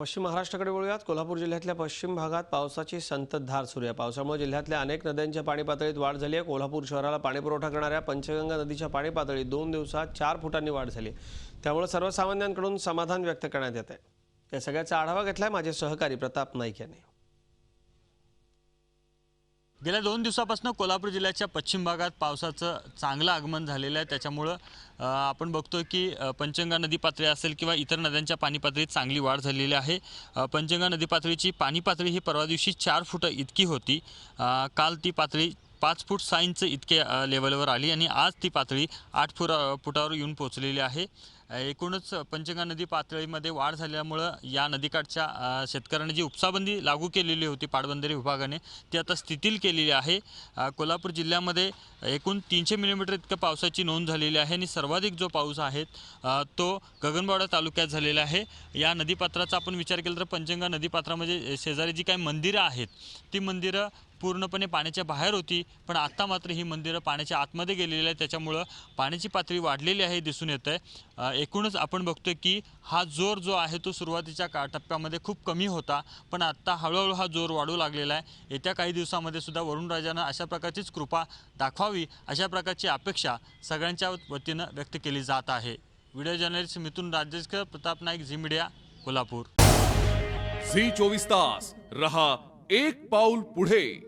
पश्चिम महाराष्ट्राकडे वळूयात। कोल्हापूर जिल्ह्यातल्या पश्चिम भागात पावसाची संततधार सुरू आहे। पावसामुळे जिल्ह्यातल्या अनेक नद्यांच्या पाणी पातळीत वाढ झाली आहे। कोल्हापूर शहराला पाणीपुरवठा करणाऱ्या पंचगंगा नदीच्या पाणी पातळीत 2 दिवसात 4 फुटांनी वाढ झाली। त्यामुळे सर्वसामान्यांकडून समाधान व्यक्त करण्यात येत आहे। या सगळ्याचा आढावा घेतलाय माझे सहकारी प्रताप नाईक यांनी। गेल्या 2 दिवसापासून कोल्हापूर जिल्ह्याच्या पश्चिम भागात पावसाचं चांगलं आगमन झालेलं आहे। त्याच्यामुळे आपण बघतोय की पंचगंगा नदी पातळी असेल किंवा इतर नद्यांच्या पाणी पातळीत चांगली वाढ झालेली आहे। पंचगंगा नदी पातळीची पाणी पातळी ही परवा दिवशी 4 फूट इतकी होती। काल ती पातळी 5 फूट 6 इंच इतके लेवलवर आली आणि आज ती पातळी 8 फुटावर येऊन पोहोचलेली आहे। एकूणच पंचगंगा नदी पातळीमध्ये वाढ झाल्यामुळे या नदीकाठच्या शेतकऱ्यांनी जी उपसाबंदी लागू केलेली होती पाटबंधारे विभागाने ती आता शिथिल केलेली आहे। कोल्हापूर जिल्ह्यामध्ये एकूण 300 मिलीमीटर इतकं पावसाची नोंद झालेली आहे आणि सर्वाधिक जो पाऊस आहे तो गगनबावडा तालुक्यात झालेला आहे। या नदीपात्राचा आपण विचार केला तर पंचगंगा नदीपात्रामध्ये शेजारी जी काही मंदिरं आहेत ती मंदिरं पूर्णपणे पाण्याच्या बाहेर होती, पण आता मात्र ही मंदिरं पाण्याच्या आतमध्ये गेलेली आहे। त्याच्यामुळे पाण्याची पातळी वाढलेली आहे दिसून येत आहे। एकूणच आपण बघतोय की हा जोर जो आहे तो सुरुवातीच्या टप्प्यामध्ये खूप कमी होता, पण आता हळूहळू हा जोर वाढू लागलेला आहे। येत्या काही दिवसामध्ये सुद्धा वरुणराजानं अशा प्रकारचीच कृपा दाखवावी अशा प्रकारची अपेक्षा सगळ्यांच्या वतीनं व्यक्त केली जात आहे। Video journalist Mithun Rajeshkar, Pratap Naik, Zee media, Kolhapur. Zee 24 तास रहा एक पाऊल पुढे।